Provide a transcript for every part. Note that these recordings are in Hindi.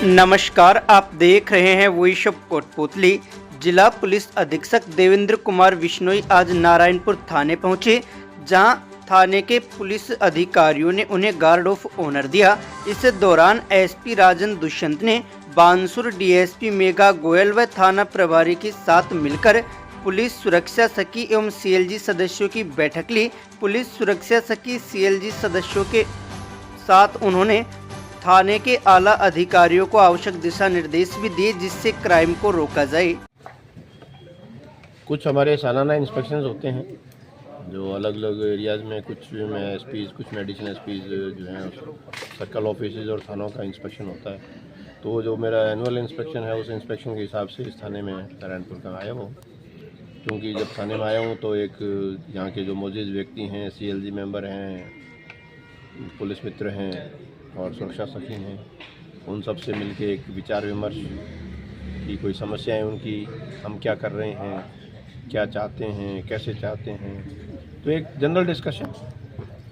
नमस्कार, आप देख रहे हैं वॉइस ऑफ कोटपुतली। जिला पुलिस अधीक्षक देवेंद्र कुमार बिश्नोई आज नारायणपुर थाने पहुंचे, जहां थाने के पुलिस अधिकारियों ने उन्हें गार्ड ऑफ ऑनर दिया। इस दौरान एसपी राजन दुष्यंत ने बानसूर डीएसपी मेघा गोयल व थाना प्रभारी के साथ मिलकर पुलिस सुरक्षा सखी एवं सीएलजी सदस्यों की बैठक ली। पुलिस सुरक्षा सखी सीएलजी सदस्यों के साथ उन्होंने थाने के आला अधिकारियों को आवश्यक दिशा निर्देश भी दिए, जिससे क्राइम को रोका जाए। कुछ हमारे सालाना इंस्पेक्शंस होते हैं जो अलग अलग एरियाज़ में, कुछ में एसपीज़, कुछ में एडिशनल एसपीज़ जो हैं, सर्कल ऑफिसेज और थानों का इंस्पेक्शन होता है। तो जो मेरा एनुअल इंस्पेक्शन है, उस इंस्पेक्शन के हिसाब से इस थाने में नारायणपुर का आया हूँ। क्योंकि जब थाने में आया हूँ तो एक यहाँ के जो मौजूद व्यक्ति हैं, सीएलजी मेंबर हैं, पुलिस मित्र हैं और सुरक्षा सखी हैं, उन सब से मिलके एक विचार विमर्श की कोई समस्याएं उनकी, हम क्या कर रहे हैं, क्या चाहते हैं, कैसे चाहते हैं, तो एक जनरल डिस्कशन,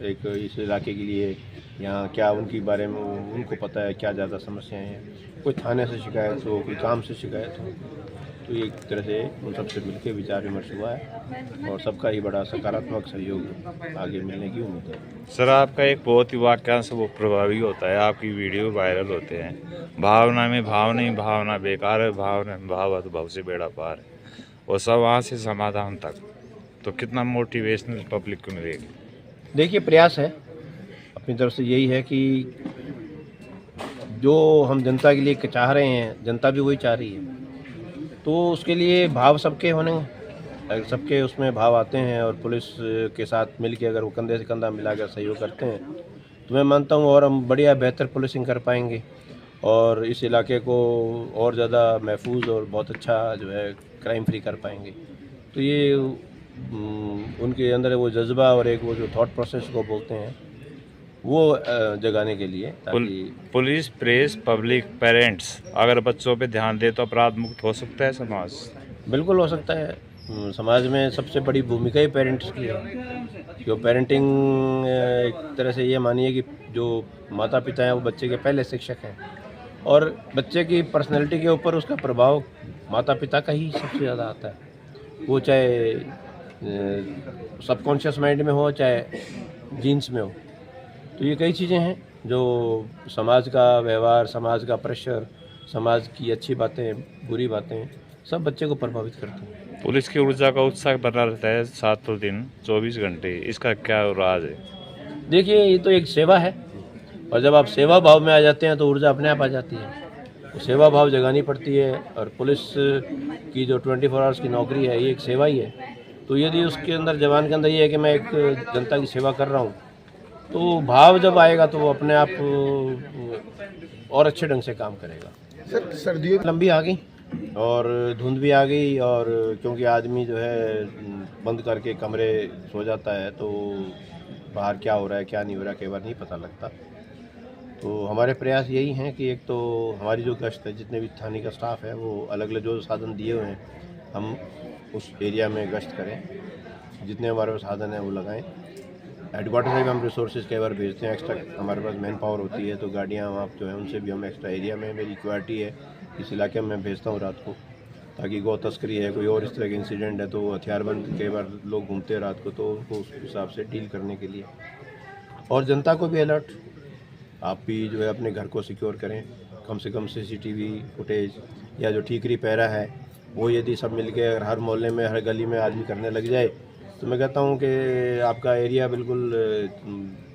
एक इस इलाके के लिए यहाँ क्या उनके बारे में उनको पता है, क्या ज़्यादा समस्याएं हैं, कोई थाने से शिकायत हो, कोई काम से शिकायत हो, तो एक तरह से उन सबसे मिलकर विचार विमर्श हुआ है और सबका ही बड़ा सकारात्मक सहयोग आगे मिलने की उम्मीद है। सर, आपका एक बहुत ही वाक्यांश वो प्रभावी होता है, आपकी वीडियो वायरल होते हैं, भावना में भाव नहीं, भावना बेकार है, भावना में भाव है तो भाव से बेड़ा पार है, और सब वहाँ से समाधान तक। तो कितना मोटिवेशनल पब्लिक को मिलेगी। देखिए, प्रयास है अपनी तरफ से, यही है कि जो हम जनता के लिए चाह रहे हैं, जनता भी वही चाह रही है, तो उसके लिए भाव सबके होने, अगर सबके उसमें भाव आते हैं और पुलिस के साथ मिलके अगर वो कंधे से कंधा मिलाकर सहयोग करते हैं, तो मैं मानता हूँ और हम बढ़िया बेहतर पुलिसिंग कर पाएंगे और इस इलाके को और ज़्यादा महफूज और बहुत अच्छा जो है क्राइम फ्री कर पाएंगे। तो ये उनके अंदर वो जज्बा और एक वो जो थॉट प्रोसेस को बोलते हैं, वो जगाने के लिए, ताकि पुलिस, प्रेस, पब्लिक, पेरेंट्स अगर बच्चों पे ध्यान दे तो अपराध मुक्त हो सकता है समाज। बिल्कुल हो सकता है। समाज में सबसे बड़ी भूमिका ही पेरेंट्स की है। जो पेरेंटिंग एक तरह से ये मानिए कि जो माता पिता हैं वो बच्चे के पहले शिक्षक हैं और बच्चे की पर्सनैलिटी के ऊपर उसका प्रभाव माता पिता का ही सबसे ज़्यादा आता है। वो चाहे सबकॉन्शियस माइंड में हो, चाहे जीन्स में हो। तो ये कई चीज़ें हैं जो समाज का व्यवहार, समाज का प्रेशर, समाज की अच्छी बातें, बुरी बातें, सब बच्चे को प्रभावित करते हैं। पुलिस की ऊर्जा का उत्साह बना रहता है 7 दिन 24 घंटे, इसका क्या राज है? देखिए, ये तो एक सेवा है और जब आप सेवा भाव में आ जाते हैं तो ऊर्जा अपने आप आ जाती है। तो सेवा भाव जगानी पड़ती है और पुलिस की जो 24 आवर्स की नौकरी है, ये एक सेवा ही है। तो यदि उसके अंदर, जवान के अंदर ये है कि मैं एक जनता की सेवा कर रहा हूँ, तो भाव जब आएगा तो वो अपने आप और अच्छे ढंग से काम करेगा। सर, सर्दियों लंबी आ गई और धुंध भी आ गई, और क्योंकि आदमी जो है बंद करके कमरे सो जाता है तो बाहर क्या हो रहा है, क्या नहीं हो रहा है, कई बार नहीं पता लगता। तो हमारे प्रयास यही हैं कि एक तो हमारी जो गश्त है, जितने भी थाने का स्टाफ है, वो अलग अलग जो साधन दिए हुए हैं, हम उस एरिया में गश्त करें, जितने हमारे पास साधन हैं वो लगाएं। हेडक्वार्टर से भी हम रिसोर्सेज कई बार भेजते हैं, एक्स्ट्रा हमारे पास मैन पावर होती है, तो गाड़ियाँ वहाँ जो है उनसे भी हम एक्स्ट्रा एरिया में, मेरी क्वालिटी है इस इलाके में मैं भेजता हूँ रात को, ताकि गौ तस्करी है, कोई और इस तरह के इंसिडेंट है तो हथियारबंद कई बार लोग घूमते हैं रात को, तो उनको उस हिसाब से डील करने के लिए। और जनता को भी अलर्ट, आप भी जो है अपने घर को सिक्योर करें, कम से कम CCTV फुटेज या जो ठीकरी पहरा है वो यदि सब मिल के अगर हर मोहल्ले में, हर गली में आदमी करने लग जाए, तो मैं कहता हूँ कि आपका एरिया बिल्कुल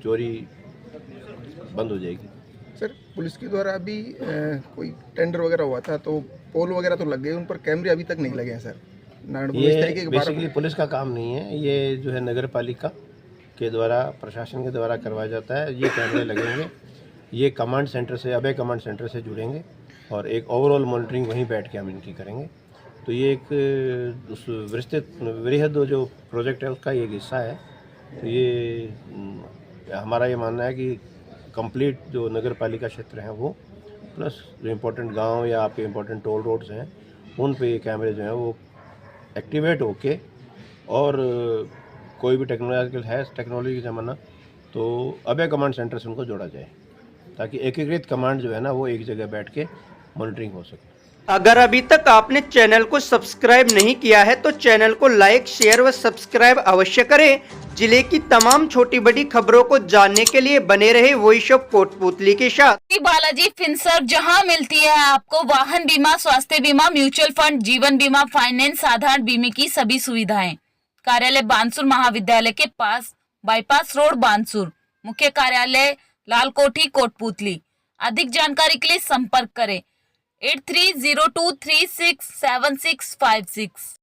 चोरी बंद हो जाएगी। सर, पुलिस के द्वारा अभी कोई टेंडर वगैरह हुआ था तो पोल वगैरह तो लग गए, उन पर कैमरे अभी तक नहीं लगे हैं सर। ये बेसिकली पुलिस का काम नहीं है, ये जो है नगर पालिका के द्वारा, प्रशासन के द्वारा करवाया जाता है। ये कैमरे लगेंगे, ये कमांड सेंटर से, अभय कमांड सेंटर से जुड़ेंगे और एक ओवरऑल मॉनिटरिंग वहीं बैठ के हम इनकी करेंगे। तो ये एक उस वृहद जो प्रोजेक्ट है उसका एक हिस्सा है। तो ये हमारा ये मानना है कि कंप्लीट जो नगर पालिका क्षेत्र हैं वो, प्लस जो इम्पोर्टेंट गांव या आपके इम्पोर्टेंट टोल रोड्स हैं, उन पे ये कैमरे जो हैं वो एक्टिवेट होके, और कोई भी टेक्नोलॉजी का ज़माना, तो अभय कमांड सेंटर से उनको जोड़ा जाए। ताकि एकीकृत कमांड जो है ना वो एक जगह बैठ के मॉनिटरिंग हो सके। अगर अभी तक आपने चैनल को सब्सक्राइब नहीं किया है तो चैनल को लाइक, शेयर व सब्सक्राइब अवश्य करें। जिले की तमाम छोटी बड़ी खबरों को जानने के लिए बने रहे वॉइस ऑफ कोटपुतली के साथ। बालाजी फिनसर्व, जहां मिलती है आपको वाहन बीमा, स्वास्थ्य बीमा, म्यूचुअल फंड, जीवन बीमा, फाइनेंस, साधारण बीमे की सभी सुविधाएं। कार्यालय बानसूर महाविद्यालय के पास, बाईपास रोड बानसूर। मुख्य कार्यालय लाल कोठी कोटपुतली। अधिक जानकारी के लिए संपर्क करें 8302367656।